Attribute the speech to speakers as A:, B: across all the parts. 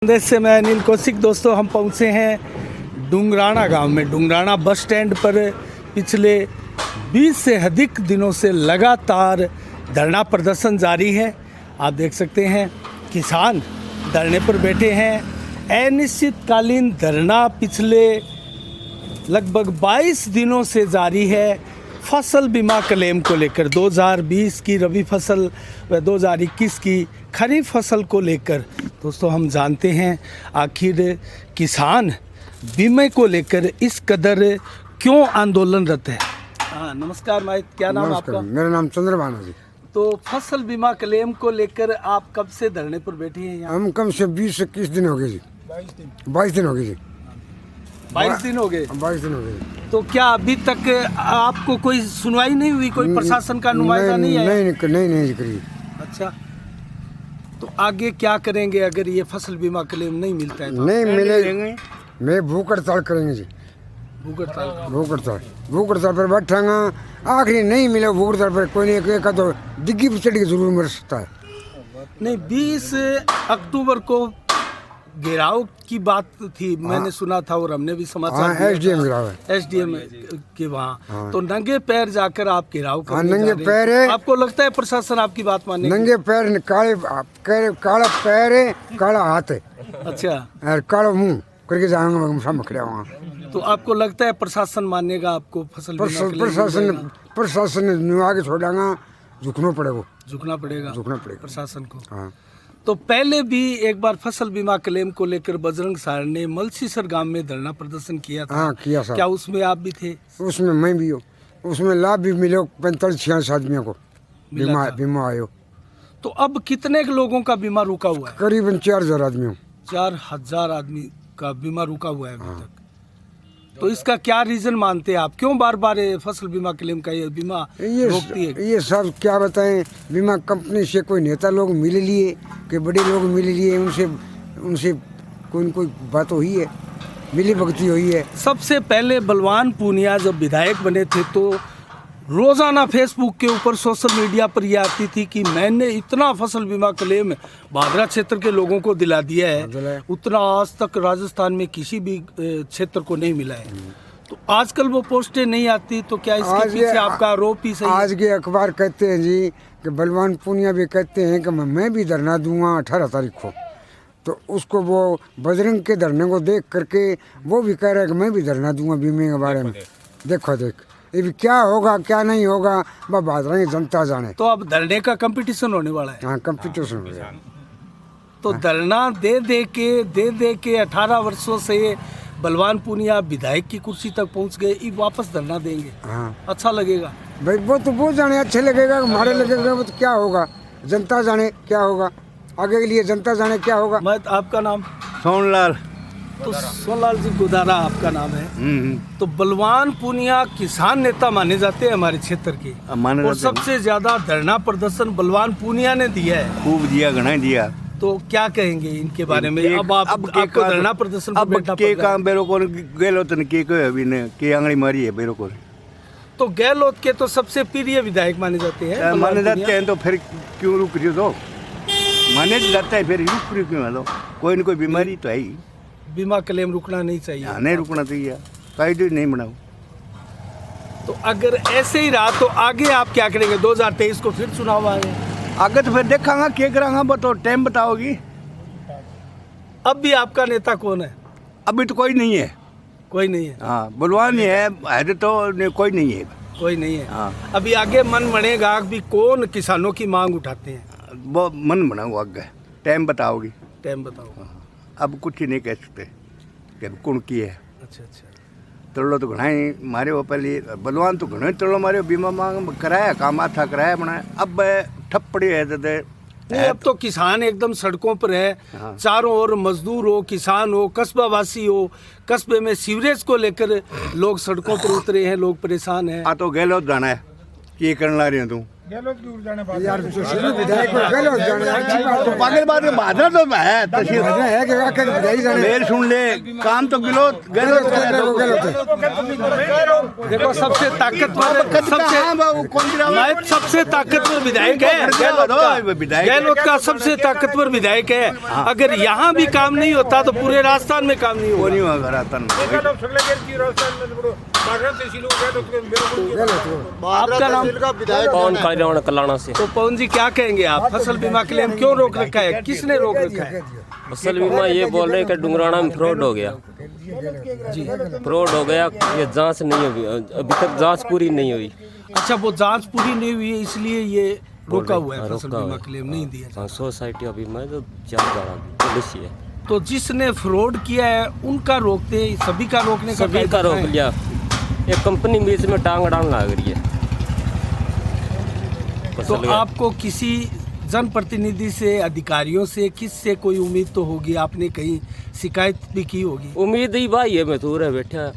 A: संदेश से मैं अनिल कौशिक। दोस्तों, हम पहुंचे हैं डुंगराना गांव में। डुंगराना बस स्टैंड पर पिछले 20 से अधिक दिनों से लगातार धरना प्रदर्शन जारी है। आप देख सकते हैं किसान धरने पर बैठे हैं। अनिश्चितकालीन धरना पिछले लगभग 22 दिनों से जारी है। फसल बीमा क्लेम को लेकर 2020 की रबी फसल व 2021 की खरीफ फसल को लेकर दोस्तों हम जानते हैं आखिर किसान बीमे को लेकर इस कदर क्यों आंदोलनरत है। नमस्कार माइक, क्या नाम आपका?
B: मेरा नाम चंद्रभानु जी।
A: तो फसल बीमा क्लेम को लेकर आप कब से धरने पर बैठे हैं यहाँ?
B: हम कम से 20-21 दिन हो गए जी। 22 दिन हो गए जी।
A: 22 दिन हो गए।
B: 22 दिन हो गए।
A: तो क्या अभी तक आपको कोई सुनवाई नहीं हुई? कोई प्रशासन का नुमाइंदा नहीं आया?
B: नहीं करी।
A: अच्छा, तो आगे क्या करेंगे अगर ये फसल बीमा क्लेम नहीं मिलता है? तो
B: नहीं मिले मैं भूख हड़ताल करेंगे जी।
A: भूख हड़ताल
B: पर बैठांगा। आखिरी नहीं मिले भूख हड़ताल पर कोई नहीं का तो डिग्गी पर चढ़ के जरूर मर सकता है।
A: नहीं, 20 अक्टूबर को घेराव की बात थी, मैंने सुना था और हमने भी समाचार एसडीएम के वहाँ। तो नंगे पैर जाकर आप घेराव करने
B: नंगे पैर है।
A: आपको लगता है प्रशासन आपकी बात माने?
B: नंगे पैर, काला पैर है, काला हाथ है,
A: अच्छा,
B: और काला मुंह करके जाऊंगा खड़ा वहाँ।
A: तो आपको लगता है प्रशासन मानेगा आपको? फसल
B: प्रशासन आगे छोड़ांगा, झुकना पड़ेगा
A: प्रशासन को।
B: हाँ।
A: तो पहले भी एक बार फसल बीमा क्लेम को लेकर बजरंग सर ने मलसीसर गांव में धरना प्रदर्शन किया था।
B: हाँ, किया सर।
A: क्या उसमें आप भी थे?
B: उसमें मैं भी हूँ। उसमें लाभ भी मिले 45-46 आदमियों को बीमा आयो।
A: तो अब कितने लोगों का बीमा रुका हुआ है?
B: करीबन 4000 आदमियों।
A: 4000 आदमी का बीमा रुका हुआ है अभी तक। तो इसका क्या रीजन मानते हैं आप? क्यों बार बार फसल बीमा क्लेम का ये बीमा रोकती है?
B: ये सब क्या बताएं, बीमा कंपनी से कोई नेता लोग मिल लिए कि बड़े लोग मिल लिए, उनसे कोई न कोई बात हुई है, मिली भगती हुई है।
A: सबसे पहले बलवान पूनिया जब विधायक बने थे तो रोजाना फेसबुक के ऊपर, सोशल मीडिया पर यह आती थी कि मैंने इतना फसल बीमा क्लेम भादरा क्षेत्र के लोगों को दिला दिया है, उतना आज तक राजस्थान में किसी भी क्षेत्र को नहीं मिला है। तो आजकल वो पोस्टें नहीं आती, तो क्या इसके पीछे आपका आरोप ही सही?
B: आज के अखबार कहते हैं जी कि बलवान पूनिया भी कहते हैं कि मैं भी धरना दूंगा 18 तारीख को। तो उसको वो बजरंग के धरने को देख करके वो भी कह रहा है कि मैं भी धरना दूंगा बीमे के बारे में। देखो ये भी क्या होगा क्या नहीं होगा वह भादरा की जनता जाने।
A: तो अब धरने का कंपटीशन होने वाला है।
B: हाँ, कंपटीशन हो गया।
A: तो धरना दे के 18 वर्षों से बलवान पूनिया विधायक की कुर्सी तक पहुंच गए, अब वापस धरना देंगे।
B: हाँ,
A: अच्छा लगेगा
B: भाई? वो जाने अच्छे लगेगा, हमारे लगेगा वो तो क्या होगा, जनता जाने क्या होगा, आगे के लिए जनता जाने क्या होगा।
A: मैं आपका नाम?
C: सोनलाल।
A: तो सोनलाल जी गुदारा आपका नाम है। तो बलवान पूनिया किसान नेता माने जाते हैं हमारे क्षेत्र के, और सबसे ज्यादा धरना प्रदर्शन बलवान पूनिया ने दिया है।
C: खूब दिया, घना दिया। तो
A: क्या कहेंगे इनके बारे में? अब आपको धरना प्रदर्शन
C: अब के काम बेरो को गेलो तो के कोई अभी ने के आंगली मारी है बेरो को।
A: तो गहलोत के तो सबसे प्रिय विधायक माने जाते हैं।
C: तो फिर क्यों रुक रही हो? माने जाता है फिर रुक रही क्यों? लो कोई न कोई बीमारी तो है।
A: बीमा क्लेम रुकना नहीं चाहिए।
C: नहीं रुकना चाहिए, कायदे नहीं बनाओ।
A: तो अगर ऐसे ही रहा तो आगे आप क्या करेंगे? 2023 को फिर चुनाव आए,
C: आगे तो फिर देखांगा क्या करांगा, बताओ, टाइम बताओगी।
A: अब भी आपका नेता कौन है?
C: अभी तो कोई नहीं है।
A: कोई नहीं है?
C: हाँ, बलवान ही है तो कोई नहीं है।
A: कोई नहीं है।
C: हाँ।
A: अभी आगे मन बनेगा भी कौन किसानों की मांग उठाते हैं?
C: वो मन बनाओ, आगे टाइम बताओगी।
A: टाइम बताओ।
C: अब कुछ ही नहीं कह सकते कि कौन की है।
A: अच्छा।
C: तड़ो तो घना ही मारे वो पहले बलवान तो घना ही तड़ो मारे, बीमा मांग कराया, काम आथा कराया बनाया। अब ठप पड़ी है
A: नहीं, अब तो किसान एकदम सड़कों पर है। हाँ। चारों ओर मजदूर हो, किसान हो, कस्बा वासी हो, कस्बे में सीवरेज को लेकर लोग सड़कों पर उतरे हैं, लोग परेशान हैं।
C: तो गहलोत जाना है, ये करना रही तू
B: यार तहसील विधायक को गलत जाने अच्छी बात
C: तो
B: है।
C: पागल बात है, बाधा तो है तहसील
B: बाधा है कि आखिर विधायक जाने
C: मेर सुन ले, काम तो गलत
B: गलत
C: गलत
B: है, वो गलत है।
A: देखो सबसे ताकतवर सबसे ताकतवर विधायक है गहलोत का सबसे ताकतवर विधायक है। अगर यहाँ भी काम नहीं होता तो पूरे राजस्थान में काम नहीं
C: वो
A: होगा।
C: नहीं होगा राजस्थान
A: आपका नाम?
D: पवन कल्याण कलाना से।
A: तो पवन जी क्या कहेंगे आप, फसल बीमा क्लेम क्यों रोक रखा है, किसने रोक रखा है?
D: फसल बीमा ये बोल रहे हैं कि डुंगराना में फ्रॉड हो गया जी, फ्रॉड हो गया, ये जांच नहीं हुई, अभी तक जांच पूरी नहीं हुई।
A: अच्छा, वो जांच पूरी नहीं हुई है इसलिए ये रोका हुआ है, फसल
D: रोका हुआ
A: बीमा
D: है।
A: क्लेम नहीं दिया।
D: हाँ, सोसाइटी अभी मैं तो जा रहा पुलिस ही है,
A: तो जिसने फ्रॉड किया है उनका रोकते, सभी का रोकने का
D: सभी का रोक
A: है।
D: लिया। एक कंपनी बीच में टांग डांग लग रही है।
A: तो
D: फसल का-
A: आपको किसी जनप्रतिनिधि से, अधिकारियों से, किससे कोई उम्मीद तो होगी, आपने कहीं शिकायत भी की होगी?
D: उम्मीद ही भाई है, मैं तो रह बैठा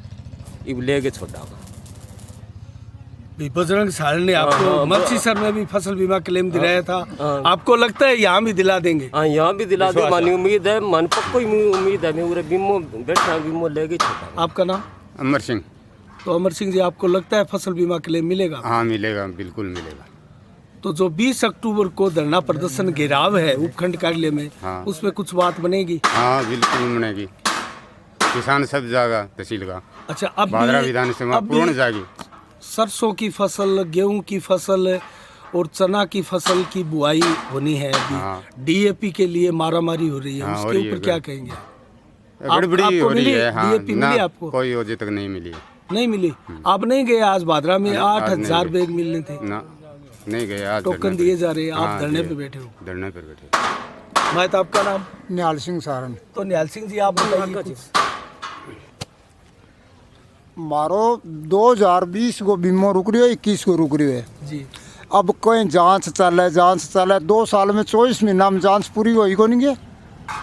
D: इब लेके छोड़ा।
A: बजरंग साल ने
D: हाँ,
A: आपको मलसीसर में भी फसल बीमा क्लेम दिलाया था,
D: हाँ।
A: आपको लगता है यहाँ भी दिला देंगे?
D: हाँ, यहाँ भी दिला दे, मानी उम्मीद है, मन पक्को ही उम्मीद है। मैं उरे बीमो बैठा, बीमो लेके छोड़ा।
A: आपका नाम?
E: अमर सिंह।
A: तो अमर सिंह जी, आपको लगता है फसल बीमा क्लेम मिलेगा?
E: हाँ मिलेगा, बिल्कुल मिलेगा।
A: तो जो 20 अक्टूबर को धरना प्रदर्शन घेराव है उपखंड कार्यालय में,
E: हाँ।
A: उसमें कुछ बात बनेगी?
E: हाँ बिल्कुल बनेगी। किसान सब जाएगा तहसील का।
A: अच्छा, अब
E: भादरा
A: भी-
E: विधानसभा
A: अब भी
E: पूर्ण जाएगी।
A: सरसों की फसल, गेहूं की फसल और चना की फसल की बुआई होनी है अभी।
E: हाँ।
A: डीएपी के लिए मारामारी हो रही है,
E: हाँ, हो
A: उसके
E: रही
A: ऊपर
E: है,
A: क्या
E: बिल्कुल।
A: कहेंगे?
E: गड़बड़ी
A: आपको
E: हो रही
A: मिली?
E: है। हाँ,
A: DAP मिली आपको?
E: कोई अभी तक नहीं मिली है।
A: नहीं मिली? आप नहीं गए आज भादरा में?
E: आज नहीं
A: 8,000
E: गए।
A: बैग मिलने थे,
E: ना नहीं गए आज।
A: टोकन
E: धरने पे।
A: दिए जा रहे हैं, आप
E: हाँ,
A: धरने
E: दिए।
A: पे बैठे हो।
E: धरने पर बैठे।
A: मैं तो आपका नाम?
B: निहाल सिंह सारण।
A: तो निहाल सिंह जी, आप बताइए कुछ।
F: मारो 2020 को बीमो रुक रही है, 21 को रुक रही है।
A: जी,
F: अब कोई जांच चले 2 साल में 24 महीना में जांच पूरी होगी को नहीं है।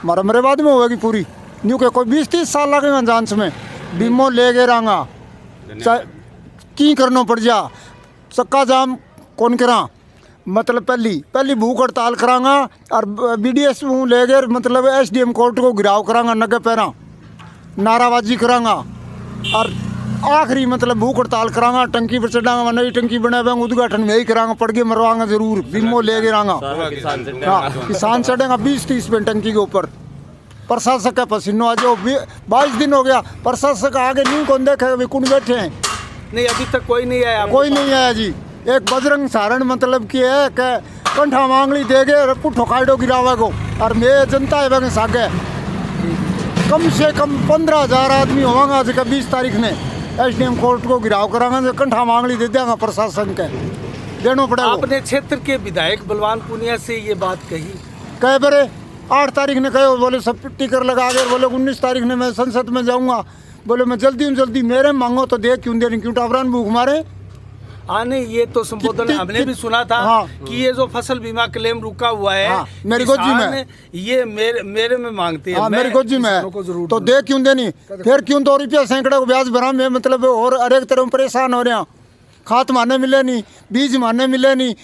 F: मारा मेरे बाद में होगी पूरी, न्यू के कोई 20-30 साल लगेगा जांच में। बीमो ले गए रंगा की करना पड़ जा, चक्का जाम कौन करा, मतलब पहली भूख हड़ताल करांगा और BDS ले गए, मतलब SDM कोर्ट को गिराव करांगा, नगे पैरा नाराबाजी करांगा और आखिरी मतलब भूख हड़ताल करांगा, टंकी पर चढ़ांगा, नई टंकी बनाएंगे, उद्घाटन में यही करांगा, पड़ के मरवाएंगा जरूर, बीमो ले गिरांगा।
D: किसान से
F: हाँ, किसान चढ़ेगा 20-30 पे टंकी के ऊपर। प्रशासक का पसीनो आज 22 दिन हो गया, प्रशासक आगे नहीं कौन देखे, वे कौन बैठे हैं,
A: नहीं अभी तक कोई नहीं आया?
F: कोई नहीं आया जी। एक बजरंग सारण मतलब की है कि कंठा मांगली दे गए, पुठो काटो गिरावे को, और मैं जनता है वह सागे कम से कम 15,000 आदमी होगा आज का 20 तारीख ने SDM कोर्ट को गिराव करांगा, कंठा मांगली दे देंगे प्रशासन के, देना पड़ेगा।
A: आपने क्षेत्र के विधायक बलवान पुनिया से ये बात कही?
F: कहे बरे 8 तारीख ने कहे, बोले सब टिकर लगा गए, बोले 19 तारीख ने मैं संसद में जाऊंगा, बोले मैं जल्दी मेरे मांगो तो दे, क्यों दे नहीं, क्यों टावरान भूख मारे।
A: हाँ, नहीं ये तो संबोधन
F: कितनी-
A: हमने भी सुना था
F: हाँ।
A: कि ये जो फसल बीमा क्लेम रुका हुआ है,
F: हाँ, मेरी गोजी में।
A: किसान ये मेरे में मांगते हैं।
F: हाँ,
A: मैं
F: मेरी गोजी में
A: किसानों को जरूर
F: तो
A: दूं।
F: दे क्यों देनी, फिर क्यों 2 रुपया सैकड़े को ब्याज भरा मैं, मतलब और हर एक तरह परेशान हो रहे हैं। खाद माने मिले नहीं, बीज माने मिले नहीं,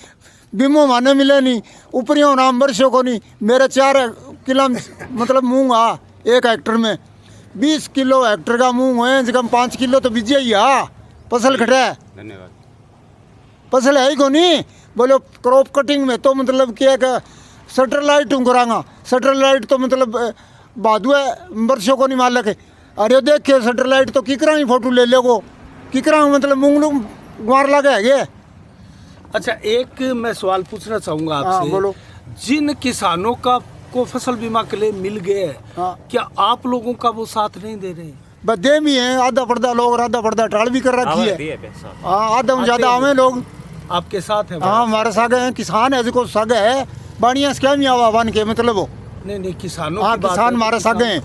F: बीमो माने मिले नहीं, ऊपरियों नाम वर्षों को नहीं। मेरे 4 किलो मतलब मूंग आ 1 हेक्टर में, 20 किलो हेक्टर का मूंग है, कम 5 किलो तो बीजे ही आ, फसल घटे है,
E: धन्यवाद।
F: फसल है ही को नहीं। बोलो क्रॉप कटिंग में तो मतलब क्या है, सैटेलाइट करांगा, सैटेलाइट तो मतलब बादू है, वर्षों को नहीं मालक है। अरे देखिए सैटेलाइट तो किकरा ही फोटो ले लेगो, किकरा मतलब मूंग गुआर लगे है।
A: अच्छा, एक मैं सवाल पूछना चाहूंगा
F: हाँ,
A: आपसे।
F: बोलो।
A: जिन किसानों का को फसल बीमा क्लेम मिल गए हैं,
F: हाँ।
A: क्या आप लोगों का वो साथ नहीं दे रहे?
F: बदे भी हैं, आधा पर्दा लोग, आधा पर्दा टाल भी कर रखी है। हाँ, आधा में ज़्यादा आवे लोग।
A: आपके साथ है?
F: हाँ, हमारे सागे हैं, किसान है जिसको सागे है, बाड़ियाँ से क्या नहीं आवा बन के मतलब वो।
A: नहीं किसानों
F: हाँ,
A: की बात
F: किसान
A: है।
F: हमारे सागे हैं,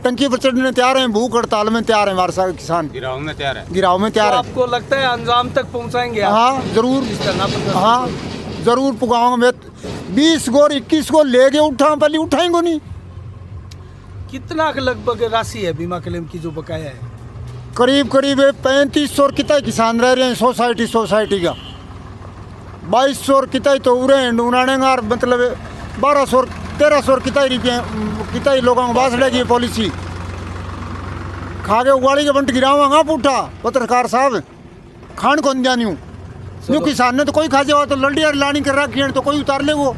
F: टंकी पर चढ़ने तैयार हैं, भूख हड़ताल में तैयार हैं, हमारे सागे किसान
E: गिराव में तैयार है।
F: गिराव में
A: तो
F: तैयार है।
A: आपको लगता है अंजाम तक पहुंचाएंगे आप?
F: हाँ जरूर,
A: इस धरना प्रदर्शन?
F: हाँ जरूर पुगाऊंगा मैं। 20 को और 21 को लेके उठा, पहले उठाएंगे नहीं।
A: कितना लगभग राशि है बीमा क्लेम की जो बकाया है?
F: करीब 3500 और कितना किसान रह रहे हैं सोसाइटी का। 2200 किताई तो उरे हैं डूंगराने मतलब 1200 1300 किताई रुपये किताई लोगों को बास लगी पॉलिसी खा के उगाड़ी के बंट गिरावांगा पूठा पत्रकार साहब खान कौन जानी हूँ यूँ किसान ने तो कोई खा जावा तो लड़िया लानी कर रखी है तो कोई उतार ले वो।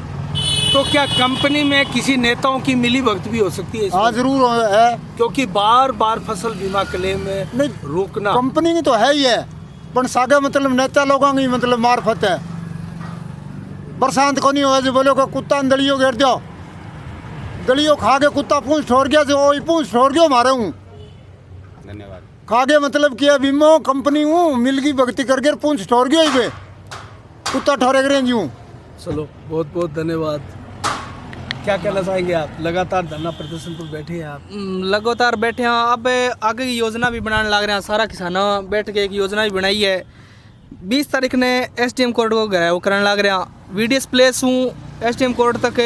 A: तो क्या कंपनी में किसी नेताओं की मिली भगत भी हो सकती है इसमें?
F: हाँ जरूर है
A: क्योंकि बार बार फसल बीमा क्लेम में
F: नहीं
A: रोकना
F: कंपनी की तो है ही है पर सागे मतलब नेता लोगों की मतलब मार्फत है। बरसात को नहीं हुआ जो बोलो को कुत्ता दलियो घेर दो दलियो खा के कुत्ता पूंछ छोड़ गया जो वही पूंछ छोड़ गया मारे हूँ
E: धन्यवाद।
F: खा के मतलब किया बीमो कंपनी हूँ मिल गई भक्ति करके पूंछ छोड़ गया पे कुत्ता ठहरे करे हूँ।
A: चलो बहुत बहुत धन्यवाद। क्या कहना चाहेंगे आप? लगातार धरना प्रदर्शन पर बैठे हैं आप।
G: लगातार बैठे हैं। अब आगे की योजना भी बनाने लग रहे हैं। सारा किसानों बैठ के एक योजना भी बनाई है। 20 तारीख ने SDM कोर्ट को घेराव करने लग रहे हैं। VDS प्लेस हूँ SDM कोर्ट तक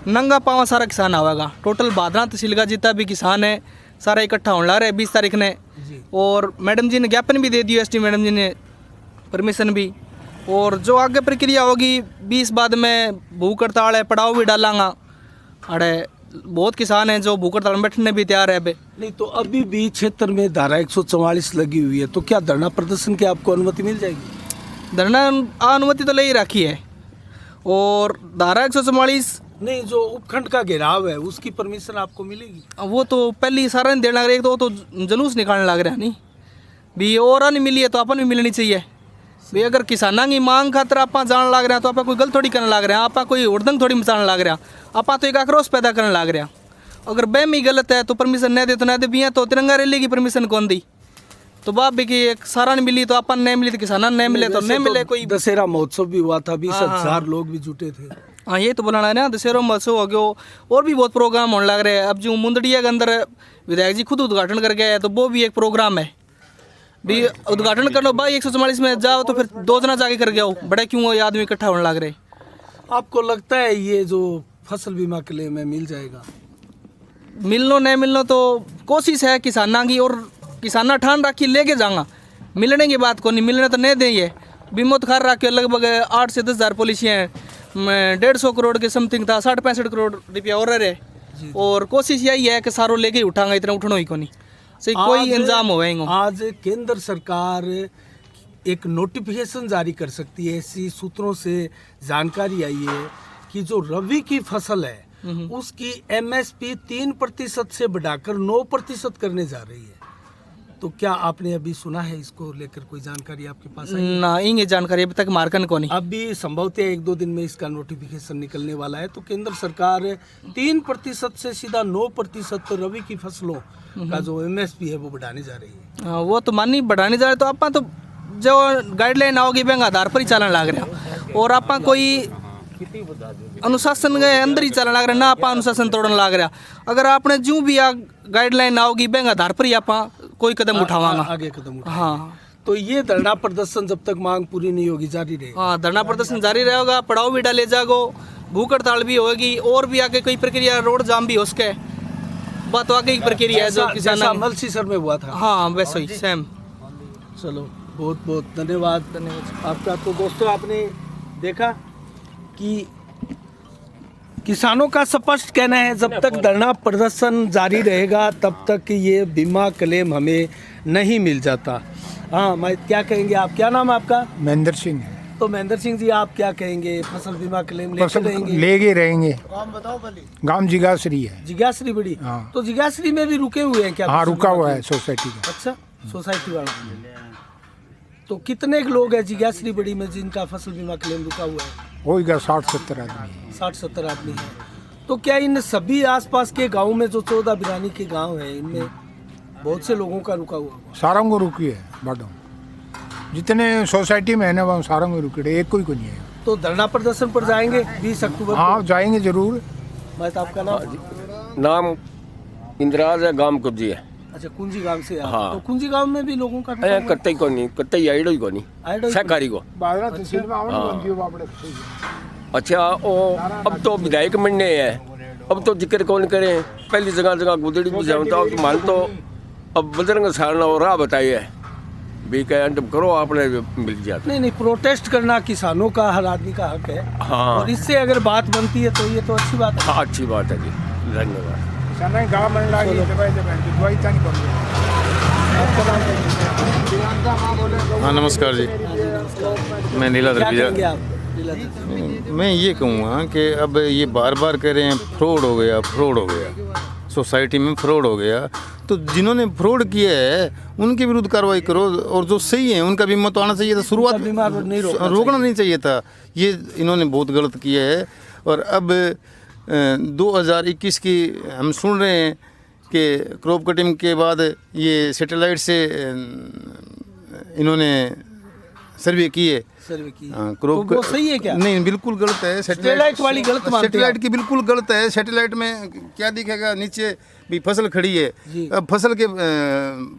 G: नंगा पावा सारा किसान आवेगा। टोटल बादरा तहसील का जितना भी किसान है सारा इकट्ठा होने लग रहा है 20 तारीख ने। और मैडम जी ने ज्ञापन भी दे दिया SD मैडम जी ने परमिशन भी। और जो आगे प्रक्रिया होगी 20 बाद में भूख हड़ताल है पड़ाव भी डालांगा। अरे बहुत किसान हैं जो भूख हड़ताल में बैठने भी तैयार है अभी।
A: नहीं तो अभी भी क्षेत्र में धारा 144 लगी हुई है तो क्या धरना प्रदर्शन की आपको अनुमति मिल जाएगी?
G: धरना अनुमति तो ले ही रखी है। और धारा 144
A: नहीं जो उपखंड का घेराव है उसकी परमिशन आपको मिलेगी?
G: वो तो पहले ही सारा नहीं देने लग रहे। एक तो जुलूस निकालने लग रहा है नहीं भी और नहीं मिली है तो अपन भी मिलनी चाहिए भी। अगर किसानों की मांग खातर आप जान लग रहे हैं तो आप कोई गलत थोड़ी करने लग रहे हैं। आप कोई उड़दंग थोड़ी मचाने लग रहे हैं। आप तो एक आक्रोश पैदा करने लग रहे हैं। अगर बैम ही गलत है तो परमिशन नहीं दे तो नहीं दे भी है तो तिरंगा रैली की परमिशन कौन दी तो बाप भी कि एक सारा नहीं मिली तो अपन नहीं मिली तो किसाना नहीं मिले तो नहीं मिले। कोई
A: दशहरा महोत्सव भी हुआ था 20,000 लोग भी जुटे थे।
G: हाँ ये तो बोलना है ना। दशहरा महोत्सव हो गया और भी बहुत प्रोग्राम होने लग रहे हैं। अब जो मुंदड़िया के अंदर विधायक जी खुद उद्घाटन कर गए हैं तो वो भी एक प्रोग्राम है भी। उद्घाटन कर लो भाई 144 में जाओ तो फिर 2 जना जाके कर गया हो बड़े क्यों ये आदमी इकट्ठा होने लग रहे।
A: आपको लगता है ये जो फसल बीमा क्लेम है मिल जाएगा?
G: मिलनो नहीं मिलनो तो कोशिश है किसाना की। और किसाना ठान रखी लेके जाऊंगा मिलने की बात को नहीं मिलने तो नहीं देंगे। बीमो खार रखे लगभग 8 से 10 हज़ार पॉलिसियाँ हैं। 150 करोड़ के समथिंग था 60-65 करोड़ रुपया और रहे। और कोशिश यही है कि सारों लेके उठाऊंगा इतना उठनो ही को नहीं सही कोई इंतजाम होगा।
A: आज केंद्र सरकार एक नोटिफिकेशन जारी कर सकती है। ऐसी सूत्रों से जानकारी आई है कि जो रबी की फसल है उसकी MSP 3% से बढ़ाकर 9% करने जा रही है। तो क्या आपने अभी सुना है इसको लेकर कोई जानकारी आपके पास आई?
G: ना ये जानकारी अभी तक मार्कन को नहीं।
A: अभी संभवतः 1-2 दिन में इसका नोटिफिकेशन निकलने वाला है। तो केंद्र सरकार 3% से सीधा 9% रबी की फसलों का जो MSP है वो बढ़ाने जा रही है।
G: हाँ वो तो मानी बढ़ाने जा रहे तो आप तो जो गाइडलाइन आओगी बैंक आधार पर ही चलन लग रहे हैं। और आप कोई अनुशासन के अंदर ही चलन लग रहे ना। आप अनुशासन तोड़ने लग रहा। अगर आपने जो भी गाइडलाइन आओगी बैंक आधार पर ही आप कोई कदम उठावांगा
A: आगे कदम उठा।
G: हाँ
A: तो ये धरना प्रदर्शन जब तक मांग पूरी नहीं होगी जारी रहेगा?
G: हाँ धरना प्रदर्शन जारी रहेगा। पड़ाव भी डाले जागो भूख हड़ताल भी होगी और भी आगे कोई प्रक्रिया रोड जाम भी हो सके। बात आगे की प्रक्रिया है जो किसान
A: मलसीसर में हुआ था।
G: हाँ वैसे ही सेम।
A: चलो बहुत बहुत धन्यवाद आपका। तो दोस्तों आपने देखा कि किसानों का स्पष्ट कहना है जब तक धरना प्रदर्शन जारी रहेगा तब तक ये बीमा क्लेम हमें नहीं मिल जाता। हाँ मैं क्या कहेंगे आप? क्या नाम है आपका?
H: महेंद्र सिंह।
A: तो महेंद्र सिंह जी आप क्या कहेंगे? फसल बीमा क्लेम लेते रहेंगे?
H: लेके रहेंगे। गांव जिगाश्री है।
A: जिज्ञाश्री बड़ी।
H: हाँ।
A: तो जिज्ञाश्री में भी रुके हुए हैं क्या?
H: हाँ
A: फसल
H: रुका
A: बीमा
H: हुआ है
A: क्लेम?
H: सोसाइटी का।
A: अच्छा सोसाइटी वाला। तो कितने लोग हैं जिज्ञाश्री बड़ी में जिनका फसल बीमा क्लेम रुका हुआ है?
H: होगा 60-70 आदमी।
A: 60-70 आदमी हैं। तो क्या इन सभी आसपास के गांव में जो 14 बिरानी के गांव हैं इनमें बहुत से लोगों का रुका हुआ है?
H: सारों को रुकी है बाडों जितने सोसाइटी में है ना वहाँ सारों को रुकी है। एक कोई को नहीं है।
A: तो धरना प्रदर्शन पर जाएंगे 20 अक्टूबर को?
H: हाँ जाएंगे जरूर।
A: मैं तो आपका
D: नाम इंदिराज है गांव कुब्जी है।
A: अच्छा कुंजी गांव से आप।
D: हाँ।
A: तो कुंजी गांव में भी लोगों का
D: अरे कत्ते को नहीं कत्ते आइडो ही को नहीं
A: आइडो ही
D: सहकारी को।
H: बादरा तहसील में आवड़ बंदी हो बापड़े।
D: अच्छा ओ अब तो विधायक बनने है अब तो जिक्र कौन करे। पहली जगह गुदड़ी बुझाता तो मान तो अब बजरंग सारना और राह बताई है
I: भी कह करो आपने मिल जाता।
A: नहीं नहीं, प्रोटेस्ट करना किसानों का, हर आदमी का हक है।
I: हाँ।
A: और इससे अगर बात बनती है तो ये तो अच्छी बात है।
I: हाँ, अच्छी बात है जी, धन्यवाद।
H: किसाना की गाँव मन लगी दवाई तो नहीं करूँगी।
J: हाँ नमस्कार जी, मैं नीलाधर
A: क्या
J: पिजा।
A: कहेंगे आप नीलाधर?
J: मैं ये कहूँगा कि अब ये बार बार कह रहे हैं फ्रॉड हो गया, फ्रॉड हो गया, सोसाइटी में फ्रॉड हो गया, तो जिन्होंने फ्रॉड किया है उनके विरुद्ध कार्रवाई करो, और जो सही है उनका बीमा तो आना चाहिए था, शुरुआत
A: बीमा नहीं
J: रोकना नहीं चाहिए था। ये इन्होंने बहुत गलत किया है। और अब 2021 की हम सुन रहे हैं कि क्रॉप कटिंग के बाद ये सैटेलाइट से इन्होंने सर्वे किए।
A: सर्वे की
J: क्रॉप
A: तो वो सही है क्या?
J: नहीं, बिल्कुल गलत है।
A: सैटेलाइट वाली गलत मानते हैं
J: सैटेलाइट की बिल्कुल गलत है। सैटेलाइट में क्या दिखेगा, नीचे भी फसल खड़ी है, अब फसल के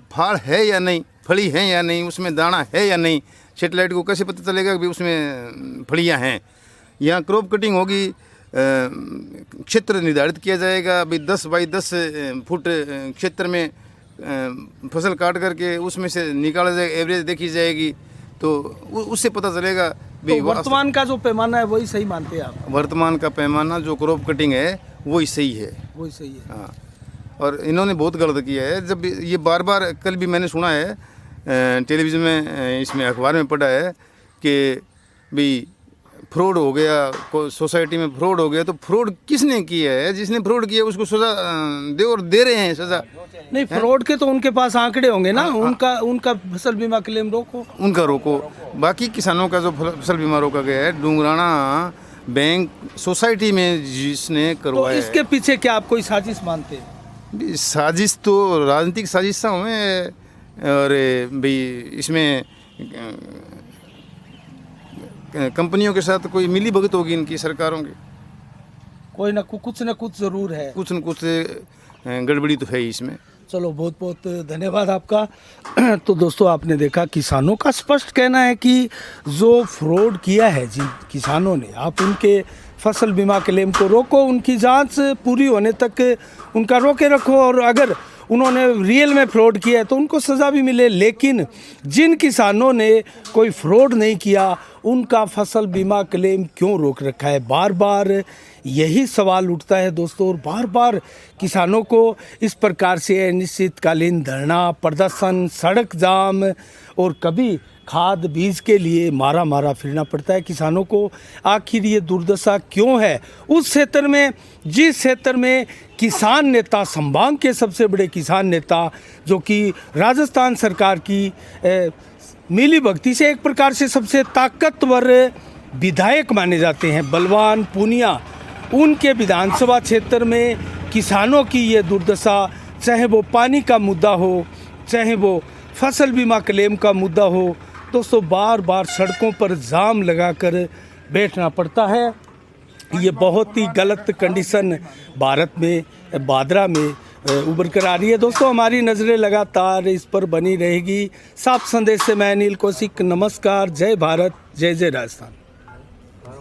J: फाड़ है या नहीं, फली है या नहीं, उसमें दाना है या नहीं, सैटेलाइट को कैसे पता चलेगा कि उसमें फलियां हैं। यहाँ क्रॉप कटिंग होगी, क्षेत्र निर्धारित किया जाएगा, अभी 10 बाई 10 फुट क्षेत्र में फसल काट करके उसमें से निकाला जाएगा, एवरेज देखी जाएगी, तो उससे पता चलेगा।
A: तो वर्तमान का जो पैमाना है वही सही मानते हैं आप?
J: वर्तमान का पैमाना जो क्रॉप कटिंग है वही सही है,
A: वही सही है।
J: हाँ। और इन्होंने बहुत गलत किया है। जब ये बार बार, कल भी मैंने सुना है टेलीविज़न में, इसमें अखबार में पढ़ा है कि भाई फ्रॉड हो गया, सोसाइटी में फ्रॉड हो गया, तो फ्रॉड किसने किया है? जिसने फ्रॉड किया उसको सज़ा दे, और दे रहे हैं सज़ा।
A: नहीं, फ्रॉड के तो उनके पास आंकड़े होंगे ना, उनका फसल बीमा क्लेम रोको,
J: उनका रोको। बाकी किसानों का जो फसल बीमा रोका गया है, डुंगराना बैंक सोसाइटी में जिसने
A: तो
J: करवाया है,
A: इसके पीछे क्या आप कोई साजिश मानते हैं?
J: साजिश तो राजनीतिक साजिशें हुए, और भाई इसमें कंपनियों के साथ कोई मिली भगत होगी इनकी, सरकारों की।
A: कोई ना कुछ ना कुछ ज़रूर है,
J: कुछ न कुछ गड़बड़ी तो है ही इसमें।
A: चलो, बहुत बहुत धन्यवाद आपका। तो दोस्तों, आपने देखा किसानों का स्पष्ट कहना है कि जो फ्रॉड किया है जी किसानों ने, आप उनके फसल बीमा क्लेम को रोको, उनकी जांच पूरी होने तक उनका रोके रखो, और अगर उन्होंने रियल में फ्रॉड किया है तो उनको सज़ा भी मिले। लेकिन जिन किसानों ने कोई फ्रॉड नहीं किया, उनका फसल बीमा क्लेम क्यों रोक रखा है? बार बार यही सवाल उठता है दोस्तों, और बार बार किसानों को इस प्रकार से अनिश्चितकालीन धरना, प्रदर्शन, सड़क जाम, और कभी खाद बीज के लिए मारा फिरना पड़ता है किसानों को। आखिर ये दुर्दशा क्यों है उस क्षेत्र में, जिस क्षेत्र में किसान नेता, संभाग के सबसे बड़े किसान नेता, जो कि राजस्थान सरकार की मिली भगती से एक प्रकार से सबसे ताकतवर विधायक माने जाते हैं, बलवान पूनिया, उनके विधानसभा क्षेत्र में किसानों की ये दुर्दशा, चाहे वो पानी का मुद्दा हो, चाहे वो फसल बीमा क्लेम का मुद्दा हो, दोस्तों बार बार सड़कों पर जाम लगाकर बैठना पड़ता है। ये बहुत ही गलत कंडीशन भारत में, बांद्रा में उभर कर आ रही है। दोस्तों, हमारी नज़रें लगातार इस पर बनी रहेगी। साफ संदेश से मैं अनिल कौशिक, नमस्कार, जय भारत, जय जय राजस्थान।